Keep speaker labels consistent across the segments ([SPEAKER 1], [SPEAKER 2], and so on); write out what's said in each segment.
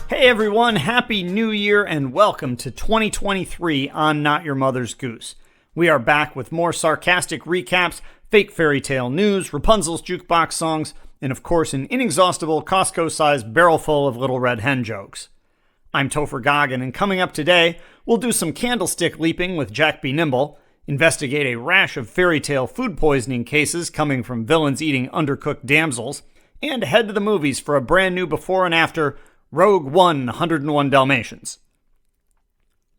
[SPEAKER 1] Hey everyone, Happy New Year and welcome to 2023 on Not Your Mother's Goose. We are back with more sarcastic recaps, fake fairy tale news, Rapunzel's jukebox songs, and of course an inexhaustible Costco-sized barrel full of little red hen jokes. I'm Topher Goggin, and coming up today, we'll do some candlestick leaping with Jack Be Nimble, investigate a rash of fairy tale food poisoning cases coming from villains eating undercooked damsels, and head to the movies for a brand new before and after Rogue One 101 Dalmatians.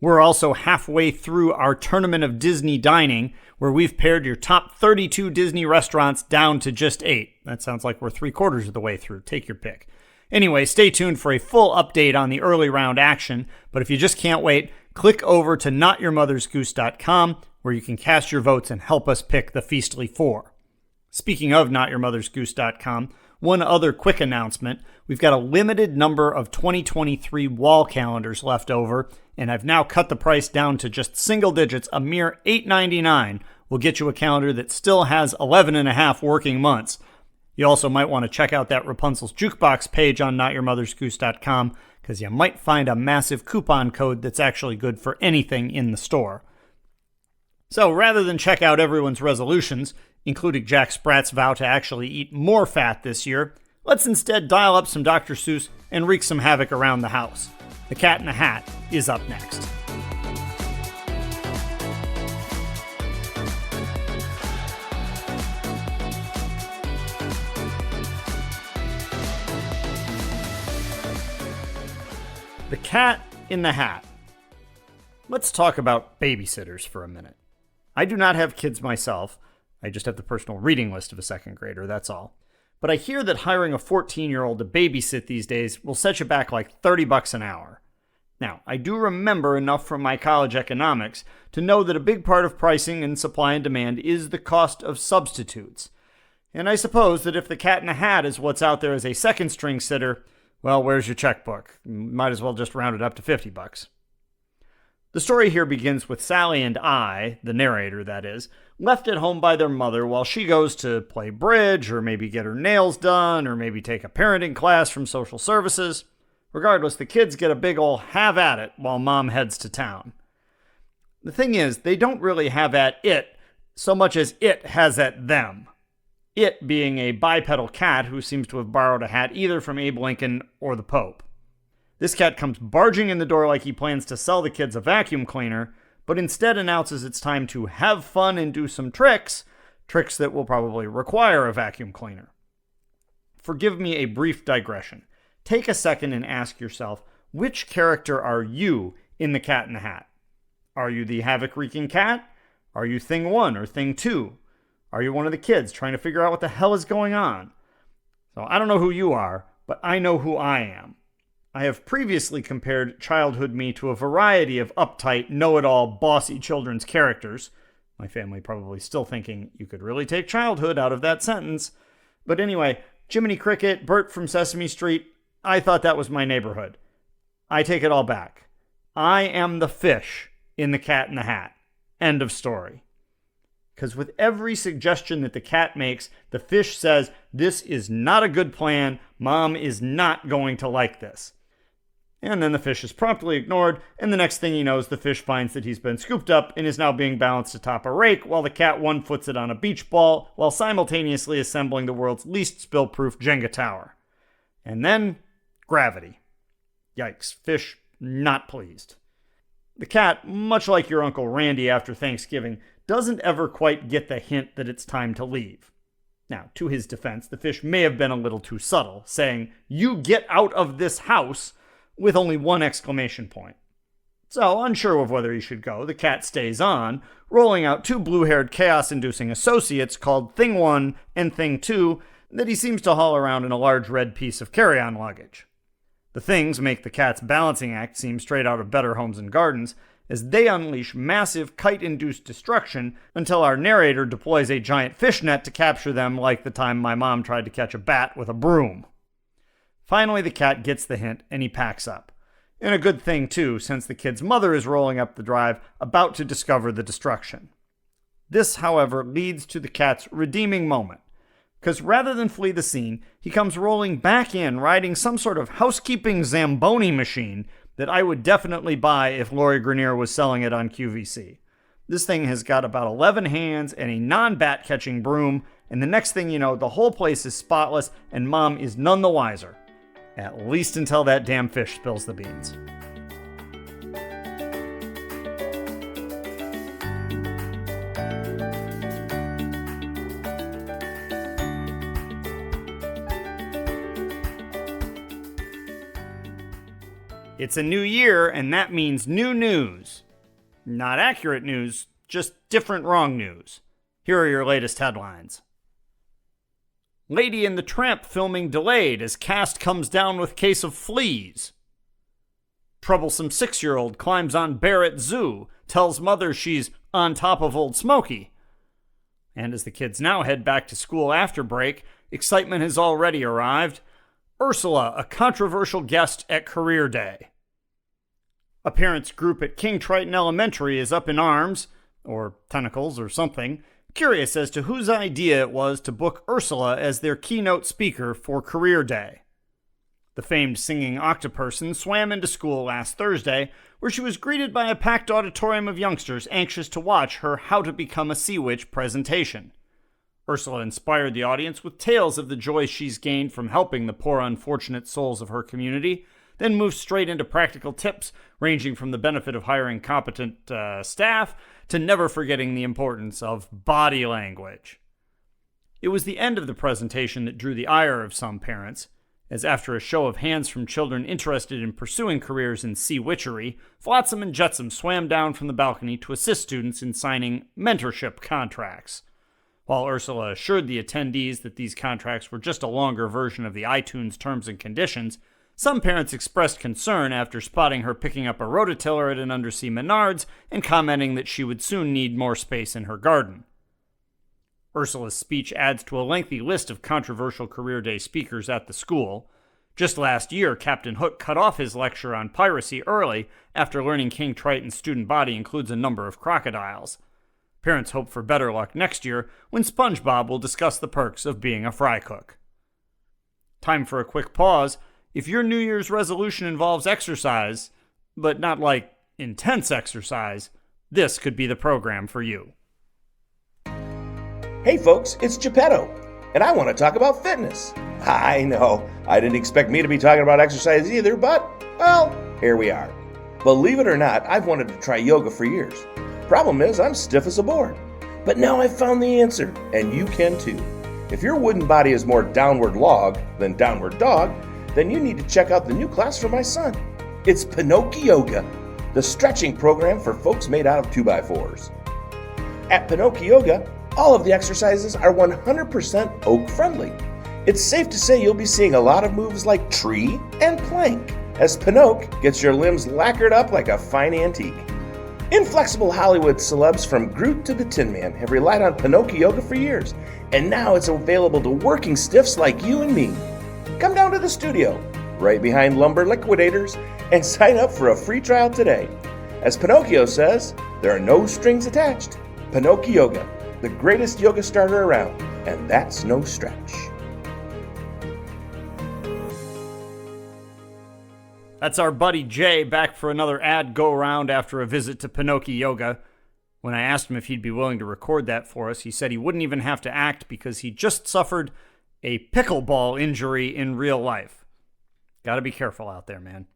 [SPEAKER 1] We're also halfway through our Tournament of Disney Dining, where we've pared your top 32 Disney restaurants down to just 8. That sounds like we're 3/4 of the way through. Take your pick. Anyway, stay tuned for a full update on the early round action, but if you just can't wait, click over to notyourmothersgoose.com, where you can cast your votes and help us pick the Feastly Four. Speaking of notyourmothersgoose.com, one other quick announcement. We've got a limited number of 2023 wall calendars left over, and I've now cut the price down to just single digits. A mere $8.99 will get you a calendar that still has 11 and a half working months. You also might want to check out that Rapunzel's Jukebox page on notyourmothersgoose.com, because you might find a massive coupon code that's actually good for anything in the store. So rather than check out everyone's resolutions, including Jack Sprat's vow to actually eat more fat this year, let's instead dial up some Dr. Seuss and wreak some havoc around the house. The Cat in the Hat is up next. The Cat in the Hat. Let's talk about babysitters for a minute. I do not have kids myself. I just have the personal reading list of a second grader, that's all. But I hear that hiring a 14-year-old to babysit these days will set you back like $30 an hour. Now, I do remember enough from my college economics to know that a big part of pricing and supply and demand is the cost of substitutes. And I suppose that if the Cat in the Hat is what's out there as a second-string sitter, well, where's your checkbook? Might as well just round it up to $50. The story here begins with Sally and I, the narrator that is, left at home by their mother while she goes to play bridge, or maybe get her nails done, or maybe take a parenting class from social services. Regardless, the kids get a big ol' have at it while mom heads to town. The thing is, they don't really have at it so much as it has at them. It being a bipedal cat who seems to have borrowed a hat either from Abe Lincoln or the Pope. This cat comes barging in the door like he plans to sell the kids a vacuum cleaner, but instead announces it's time to have fun and do some tricks that will probably require a vacuum cleaner. Forgive me a brief digression. Take a second and ask yourself, which character are you in the Cat in the Hat? Are you the havoc-wreaking cat? Are you Thing 1 or Thing 2? Are you one of the kids trying to figure out what the hell is going on? So I don't know who you are, but I know who I am. I have previously compared childhood me to a variety of uptight, know-it-all, bossy children's characters. My family probably still thinking, you could really take childhood out of that sentence. But anyway, Jiminy Cricket, Bert from Sesame Street, I thought that was my neighborhood. I take it all back. I am the fish in the Cat in the Hat. End of story. Because with every suggestion that the cat makes, the fish says, this is not a good plan, Mom is not going to like this. And then the fish is promptly ignored, and the next thing he knows, the fish finds that he's been scooped up and is now being balanced atop a rake while the cat one-foots it on a beach ball while simultaneously assembling the world's least spill-proof Jenga tower. And then, gravity. Yikes, fish not pleased. The cat, much like your Uncle Randy after Thanksgiving, doesn't ever quite get the hint that it's time to leave. Now, to his defense, the fish may have been a little too subtle, saying, "You get out of this house," with only one exclamation point. So, unsure of whether he should go, the cat stays on, rolling out two blue-haired chaos-inducing associates called Thing 1 and Thing 2 that he seems to haul around in a large red piece of carry-on luggage. The things make the cat's balancing act seem straight out of Better Homes and Gardens, as they unleash massive kite-induced destruction until our narrator deploys a giant fishnet to capture them like the time my mom tried to catch a bat with a broom. Finally, the cat gets the hint, and he packs up. And a good thing, too, since the kid's mother is rolling up the drive, about to discover the destruction. This, however, leads to the cat's redeeming moment. because rather than flee the scene, he comes rolling back in riding some sort of housekeeping Zamboni machine that I would definitely buy if Lori Grenier was selling it on QVC. This thing has got about 11 hands and a non-bat catching broom, and the next thing you know, the whole place is spotless and Mom is none the wiser. At least until that damn fish spills the beans. It's a new year, and that means new news. Not accurate news, just different wrong news. Here are your latest headlines. Lady and the Tramp filming delayed as cast comes down with case of fleas. Troublesome 6-year-old climbs on bear at zoo, tells mother she's on top of Old Smoky. And as the kids now head back to school after break, excitement has already arrived. Ursula, a controversial guest at Career Day. A parents' group at King Triton Elementary is up in arms, or tentacles or something, curious as to whose idea it was to book Ursula as their keynote speaker for Career Day. The famed singing octoperson swam into school last Thursday, where she was greeted by a packed auditorium of youngsters anxious to watch her How to Become a Sea Witch presentation. Ursula inspired the audience with tales of the joy she's gained from helping the poor unfortunate souls of her community, then moved straight into practical tips ranging from the benefit of hiring competent staff to never forgetting the importance of body language. It was the end of the presentation that drew the ire of some parents, as after a show of hands from children interested in pursuing careers in sea witchery, Flotsam and Jetsam swam down from the balcony to assist students in signing mentorship contracts. While Ursula assured the attendees that these contracts were just a longer version of the iTunes terms and conditions, some parents expressed concern after spotting her picking up a rototiller at an undersea Menards and commenting that she would soon need more space in her garden. Ursula's speech adds to a lengthy list of controversial Career Day speakers at the school. Just last year, Captain Hook cut off his lecture on piracy early after learning King Triton's student body includes a number of crocodiles. Parents hope for better luck next year when SpongeBob will discuss the perks of being a fry cook. Time for a quick pause. If your New Year's resolution involves exercise, but not like intense exercise, this could be the program for you.
[SPEAKER 2] Hey folks, it's Geppetto, and I want to talk about fitness. I know, I didn't expect me to be talking about exercise either, but, well, here we are. Believe it or not, I've wanted to try yoga for years. Problem is, I'm stiff as a board. But now I've found the answer, and you can too. If your wooden body is more downward log than downward dog, then you need to check out the new class from my son. It's Pinocchi-yoga, the stretching program for folks made out of 2x4s. At Pinocchi-yoga, all of the exercises are 100% oak friendly. It's safe to say you'll be seeing a lot of moves like tree and plank, as Pinocchi gets your limbs lacquered up like a fine antique. Inflexible Hollywood celebs from Groot to the Tin Man have relied on Pinocchi-yoga for years, and now it's available to working stiffs like you and me. Come down to the studio, right behind Lumber Liquidators, and sign up for a free trial today. As Pinocchio says, there are no strings attached. Pinocchi-yoga, the greatest yoga starter around, and that's no stretch.
[SPEAKER 1] That's our buddy Jay back for another ad go-round after a visit to Pinocchi-yoga. When I asked him if he'd be willing to record that for us, he said he wouldn't even have to act because he just suffered a pickleball injury in real life. Gotta be careful out there, man.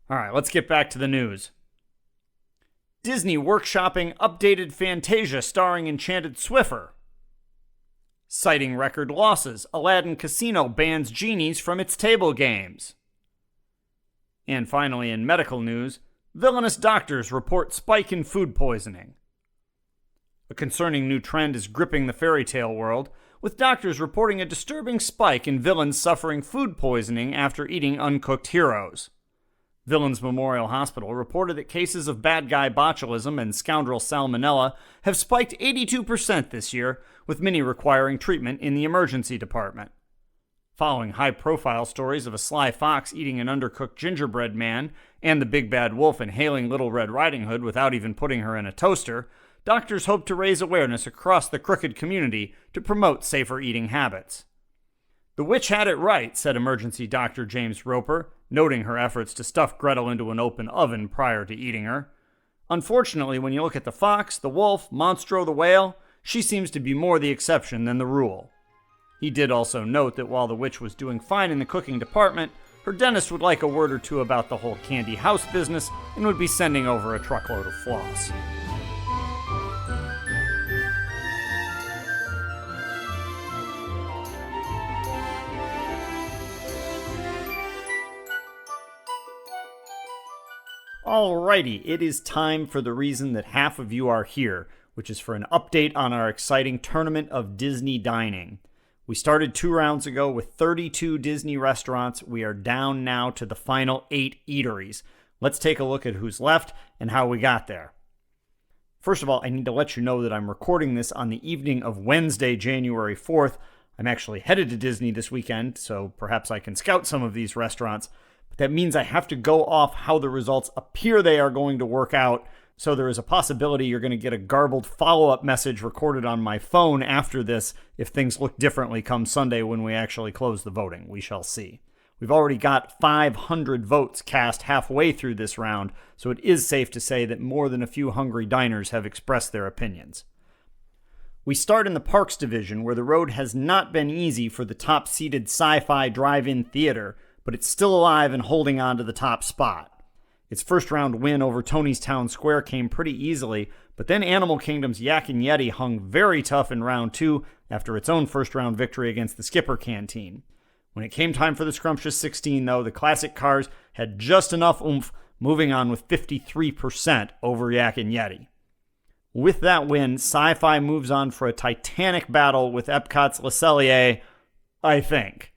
[SPEAKER 1] All right, let's get back to the news. Disney workshopping updated Fantasia starring Enchanted Swiffer. Citing record losses, Aladdin Casino bans genies from its table games. And finally, in medical news, villainous doctors report spike in food poisoning. A concerning new trend is gripping the fairy tale world, with doctors reporting a disturbing spike in villains suffering food poisoning after eating uncooked heroes. Villains Memorial Hospital reported that cases of bad guy botulism and scoundrel salmonella have spiked 82% this year, with many requiring treatment in the emergency department. Following high-profile stories of a sly fox eating an undercooked gingerbread man and the big bad wolf inhaling Little Red Riding Hood without even putting her in a toaster, doctors hope to raise awareness across the crooked community to promote safer eating habits. "The witch had it right," said emergency Dr. James Roper, noting her efforts to stuff Gretel into an open oven prior to eating her. "Unfortunately, when you look at the fox, the wolf, Monstro the whale, she seems to be more the exception than the rule." He did also note that while the witch was doing fine in the cooking department, her dentist would like a word or two about the whole candy house business and would be sending over a truckload of floss. Alrighty, it is time for the reason that half of you are here, which is for an update on our exciting tournament of Disney dining. We started 2 rounds ago with 32 Disney restaurants. We are down now to the final 8 eateries. Let's take a look at who's left and how we got there. First of all, I need to let you know that I'm recording this on the evening of Wednesday, January 4th. I'm actually headed to Disney this weekend, so perhaps I can scout some of these restaurants. But that means I have to go off how the results appear they are going to work out. So there is a possibility you're going to get a garbled follow-up message recorded on my phone after this if things look differently come Sunday when we actually close the voting. We shall see. We've already got 500 votes cast halfway through this round, so it is safe to say that more than a few hungry diners have expressed their opinions. We start in the Parks division, where the road has not been easy for the top-seeded sci-fi drive-in theater, but it's still alive and holding on to the top spot. Its first-round win over Tony's Town Square came pretty easily, but then Animal Kingdom's Yak and Yeti hung very tough in round 2 after its own first-round victory against the Skipper Canteen. When it came time for the scrumptious 16, though, the classic cars had just enough oomph, moving on with 53% over Yak and Yeti. With that win, Sci-Fi moves on for a titanic battle with Epcot's Le Cellier, I think.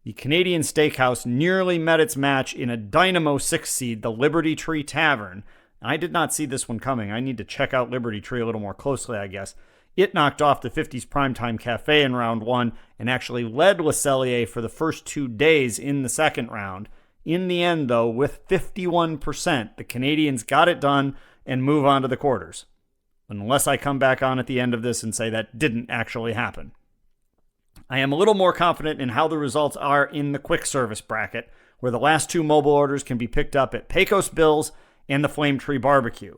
[SPEAKER 1] The Canadian Steakhouse nearly met its match in a dynamo 6 seed, the Liberty Tree Tavern. I did not see this one coming. I need to check out Liberty Tree a little more closely, I guess. It knocked off the 50s Primetime Cafe in round 1 and actually led Le Cellier for the first 2 days in the second round. In the end, though, with 51%, the Canadians got it done and move on to the quarters. Unless I come back on at the end of this and say that didn't actually happen. I am a little more confident in how the results are in the quick service bracket, where the last 2 mobile orders can be picked up at Pecos Bill's and the Flame Tree Barbecue.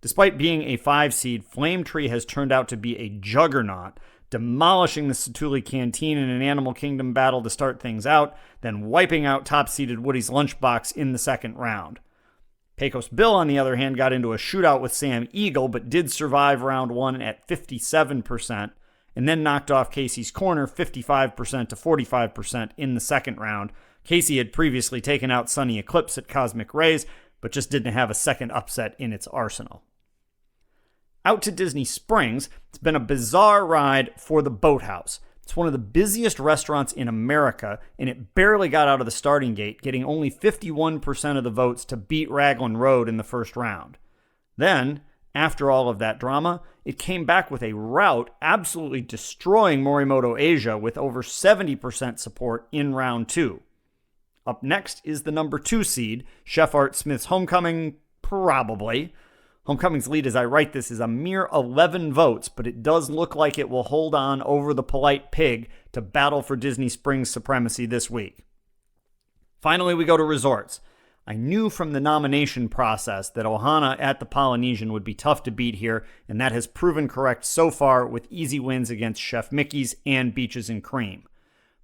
[SPEAKER 1] Despite being a 5 seed, Flame Tree has turned out to be a juggernaut, demolishing the Satuli Canteen in an Animal Kingdom battle to start things out, then wiping out top-seeded Woody's Lunchbox in the second round. Pecos Bill, on the other hand, got into a shootout with Sam Eagle, but did survive round 1 at 57%, and then knocked off Casey's Corner 55% to 45% in the second round. Casey had previously taken out Sunny Eclipse at Cosmic Rays, but just didn't have a second upset in its arsenal. Out to Disney Springs, it's been a bizarre ride for the Boathouse. It's one of the busiest restaurants in America, and it barely got out of the starting gate, getting only 51% of the votes to beat Raglan Road in the first round. Then, after all of that drama, it came back with a rout, absolutely destroying Morimoto Asia with over 70% support in round 2. Up next is the number 2 seed, Chef Art Smith's Homecoming, probably. Homecoming's lead as I write this is a mere 11 votes, but it does look like it will hold on over the Polite Pig to battle for Disney Springs supremacy this week. Finally, we go to resorts. I knew from the nomination process that Ohana at the Polynesian would be tough to beat here, and that has proven correct so far with easy wins against Chef Mickey's and Beaches and Cream.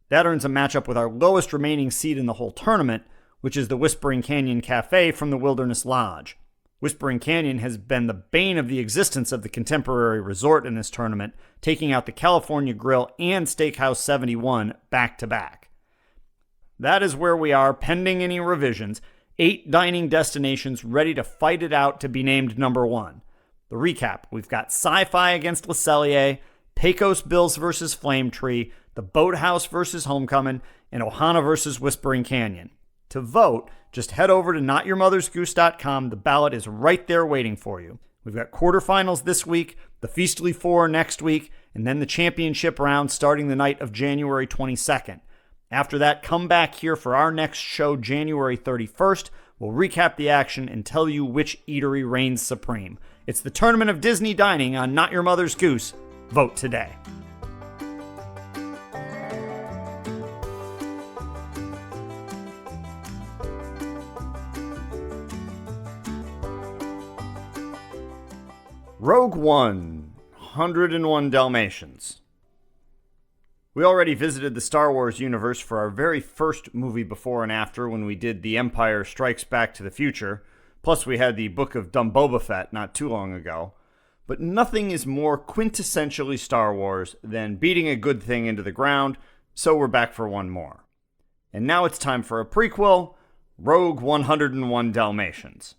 [SPEAKER 1] That earns a matchup with our lowest remaining seed in the whole tournament, which is the Whispering Canyon Cafe from the Wilderness Lodge. Whispering Canyon has been the bane of the existence of the Contemporary Resort in this tournament, taking out the California Grill and Steakhouse 71 back-to-back. That is where we are, pending any revisions. 8 dining destinations ready to fight it out to be named number 1. The recap, we've got Sci-Fi against Le Cellier, Pecos Bills versus Flame Tree, the Boathouse versus Homecoming, and Ohana versus Whispering Canyon. To vote, just head over to notyourmothersgoose.com. The ballot is right there waiting for you. We've got quarterfinals this week, the Feastly 4 next week, and then the championship round starting the night of January 22nd. After that, come back here for our next show January 31st, We'll recap the action and tell you which eatery reigns supreme. It's the Tournament of Disney Dining on Not Your Mother's Goose. Vote today. Rogue One, 101 Dalmatians. We already visited the Star Wars universe for our very first movie before and after when we did The Empire Strikes Back to the Future, plus we had the Book of Dumb Boba Fett not too long ago. But nothing is more quintessentially Star Wars than beating a good thing into the ground, so we're back for one more. And now it's time for a prequel, Rogue 101 Dalmatians.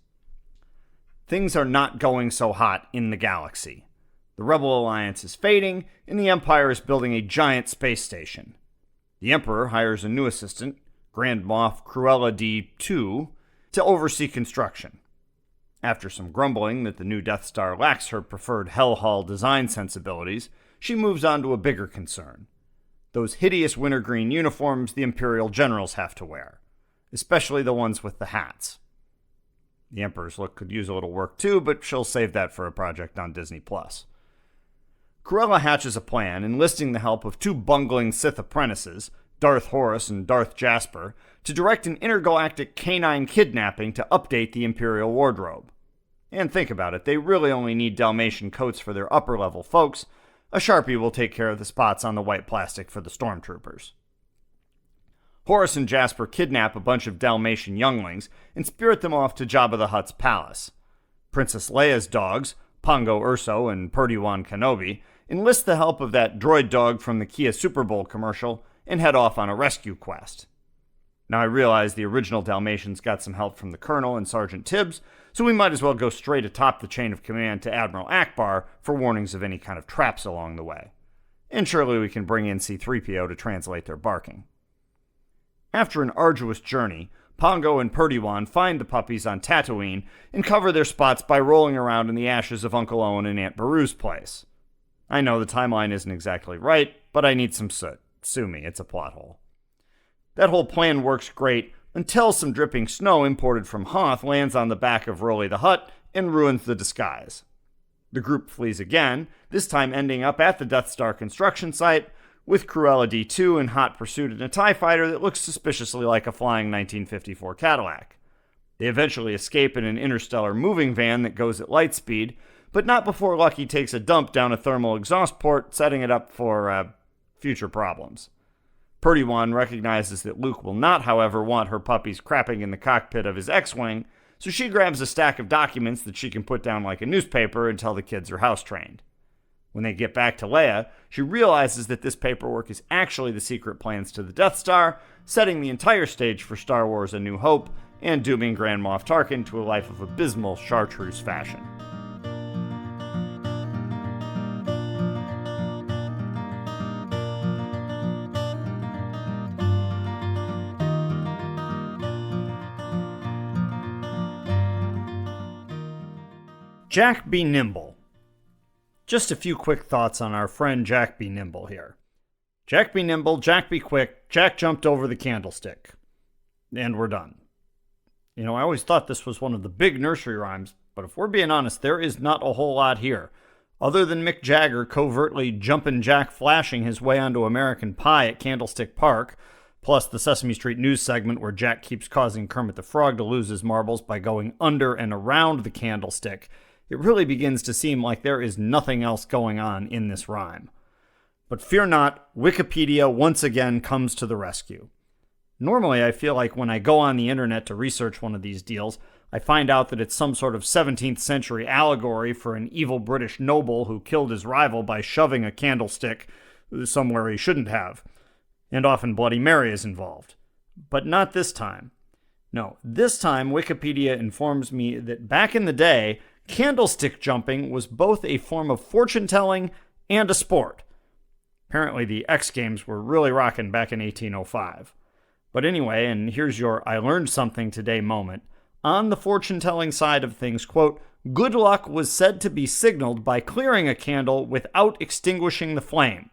[SPEAKER 1] Things are not going so hot in the galaxy. The Rebel Alliance is fading, and the Empire is building a giant space station. The Emperor hires a new assistant, Grand Moff Cruella D2, to oversee construction. After some grumbling that the new Death Star lacks her preferred Hell Hall design sensibilities, she moves on to a bigger concern. Those hideous wintergreen uniforms the Imperial generals have to wear, especially the ones with the hats. The Emperor's look could use a little work too, but she'll save that for a project on Disney+. Cruella hatches a plan, enlisting the help of two bungling Sith apprentices, Darth Horus and Darth Jasper, to direct an intergalactic canine kidnapping to update the Imperial wardrobe. And think about it, they really only need Dalmatian coats for their upper-level folks. A Sharpie will take care of the spots on the white plastic for the stormtroopers. Horus and Jasper kidnap a bunch of Dalmatian younglings and spirit them off to Jabba the Hutt's palace. Princess Leia's dogs, Pongo Urso and Purdy-Wan Kenobi, enlist the help of that droid dog from the Kia Super Bowl commercial and head off on a rescue quest. Now I realize the original Dalmatians got some help from the Colonel and Sergeant Tibbs, so we might as well go straight atop the chain of command to Admiral Akbar for warnings of any kind of traps along the way. And surely we can bring in C-3PO to translate their barking. After an arduous journey, Pongo and Purdy-Wan find the puppies on Tatooine and cover their spots by rolling around in the ashes of Uncle Owen and Aunt Beru's place. I know the timeline isn't exactly right, but I need some soot. Sue me, it's a plot hole. That whole plan works great until some dripping snow imported from Hoth lands on the back of Rolly the Hutt and ruins the disguise. The group flees again, this time ending up at the Death Star construction site, with Cruella D2 in hot pursuit in a TIE fighter that looks suspiciously like a flying 1954 Cadillac. They eventually escape in an interstellar moving van that goes at light speed, but not before Lucky takes a dump down a thermal exhaust port, setting it up for, future problems. Purdy-Wan recognizes that Luke will not, however, want her puppies crapping in the cockpit of his X-Wing, so she grabs a stack of documents that she can put down like a newspaper until the kids are house-trained. When they get back to Leia, she realizes that this paperwork is actually the secret plans to the Death Star, setting the entire stage for Star Wars A New Hope, and dooming Grand Moff Tarkin to a life of abysmal chartreuse fashion. Jack Be Nimble. Just a few quick thoughts on our friend Jack Be Nimble here. Jack be nimble, Jack be quick, Jack jumped over the candlestick. And we're done. You know, I always thought this was one of the big nursery rhymes, but if we're being honest, there is not a whole lot here. Other than Mick Jagger covertly jumpin' Jack flashing his way onto American Pie at Candlestick Park, plus the Sesame Street News segment where Jack keeps causing Kermit the Frog to lose his marbles by going under and around the candlestick, it really begins to seem like there is nothing else going on in this rhyme. But fear not, Wikipedia once again comes to the rescue. Normally, I feel like when I go on the internet to research one of these deals, I find out that it's some sort of 17th century allegory for an evil British noble who killed his rival by shoving a candlestick somewhere he shouldn't have. And often Bloody Mary is involved. But not this time. No, this time Wikipedia informs me that back in the day, candlestick jumping was both a form of fortune-telling and a sport. Apparently the X Games were really rocking back in 1805. But anyway, and here's your I learned something today moment. On the fortune-telling side of things, quote, good luck was said to be signaled by clearing a candle without extinguishing the flame.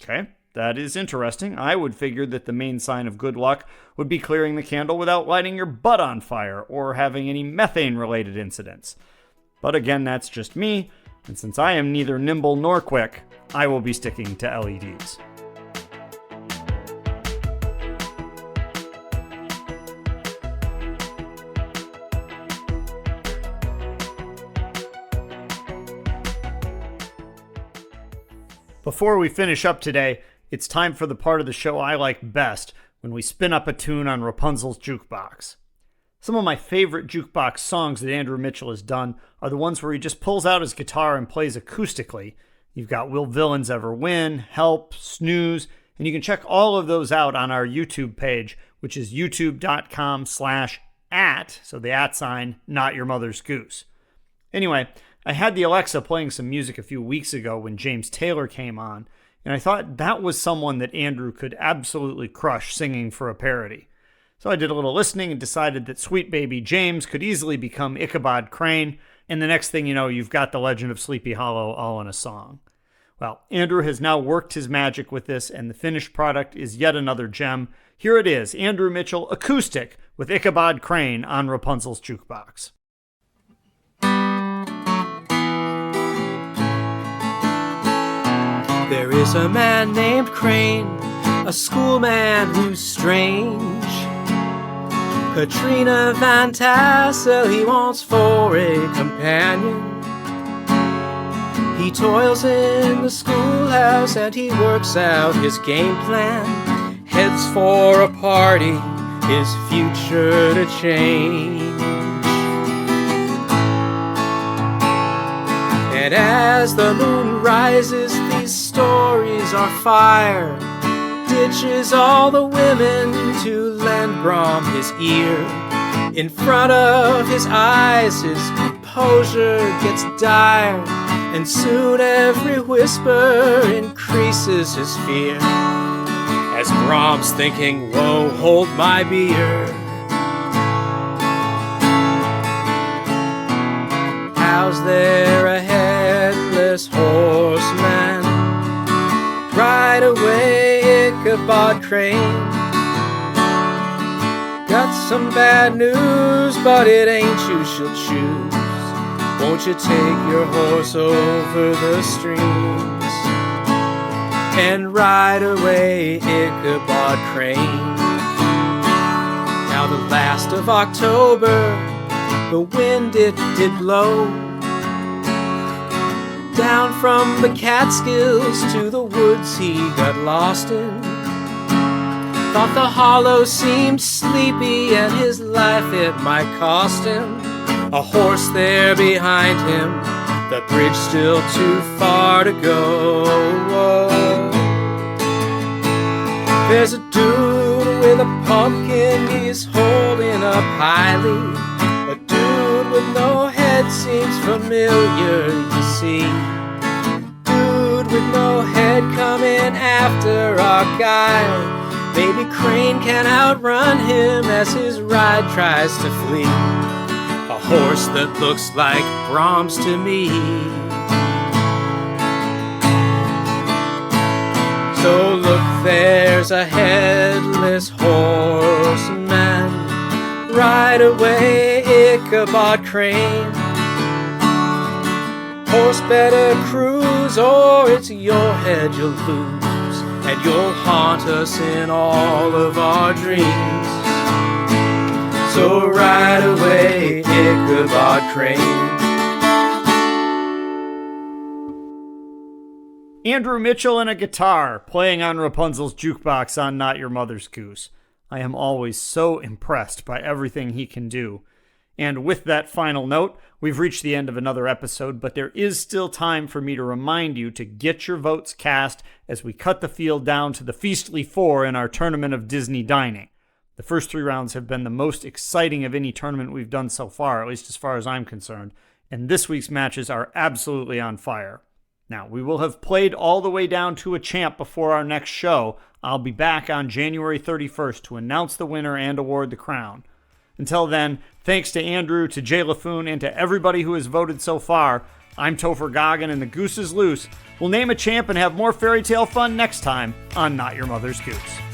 [SPEAKER 1] Okay, That is interesting. I would figure that the main sign of good luck would be clearing the candle without lighting your butt on fire or having any methane-related incidents. But again, that's just me, and since I am neither nimble nor quick, I will be sticking to LEDs. Before we finish up today, it's time for the part of the show I like best, when we spin up a tune on Rapunzel's Jukebox. Some of my favorite jukebox songs that Andrew Mitchell has done are the ones where he just pulls out his guitar and plays acoustically. You've got Will Villains Ever Win, Help, Snooze, and you can check all of those out on our YouTube page, which is youtube.com/@, so the @ not your mother's goose. Anyway, I had the Alexa playing some music a few weeks ago when James Taylor came on, and I thought that was someone that Andrew could absolutely crush singing for a parody. So I did a little listening and decided that Sweet Baby James could easily become Ichabod Crane, and the next thing you know, you've got the Legend of Sleepy Hollow all in a song. Well, Andrew has now worked his magic with this, and the finished product is yet another gem. Here it is, Andrew Mitchell acoustic with Ichabod Crane on Rapunzel's Jukebox.
[SPEAKER 3] There is a man named Crane, a schoolman who's strange. Katrina Van Tassel he wants for a companion. He toils in the schoolhouse and he works out his game plan. Heads for a party, his future to change. And as the moon rises, these stories are fire. Ditches all the women to lend Brom his ear. In front of his eyes, his composure gets dire, and soon every whisper increases his fear. As Brom's thinking, whoa, hold my beer. How's there a headless horseman? Right away, Ichabod Crane. Got some bad news, but it ain't you she'll choose. Won't you take your horse over the streams and ride away, Ichabod Crane? Now the last of October, the wind it did blow down from the Catskills to the woods he got lost in. Thought the hollow seemed sleepy and his life it might cost him. A horse there behind him, the bridge still too far to go. There's a dude with a pumpkin he's holding up highly. A dude with no head seems familiar, you see. Dude with no head coming after our guy. Maybe Crane can outrun him as his ride tries to flee. A horse that looks like Brahms to me. So look, there's a headless horseman. Ride away, Ichabod Crane. Horse better cruise, or it's your head you'll lose, and you'll haunt us in all of our dreams. So ride away, Ichabod Crane.
[SPEAKER 1] Andrew Mitchell and a guitar playing on Rapunzel's Jukebox on Not Your Mother's Goose. I am always so impressed by everything he can do. And with that final note, we've reached the end of another episode, but there is still time for me to remind you to get your votes cast as we cut the field down to the Feastly Four in our tournament of Disney dining. The first 3 rounds have been the most exciting of any tournament we've done so far, at least as far as I'm concerned, and this week's matches are absolutely on fire. Now, we will have played all the way down to a champ before our next show. I'll be back on January 31st to announce the winner and award the crown. Until then, thanks to Andrew, to Jay LaFoon, and to everybody who has voted so far. I'm Topher Goggin, and the Goose is loose. We'll name a champ and have more fairy tale fun next time on Not Your Mother's Goose.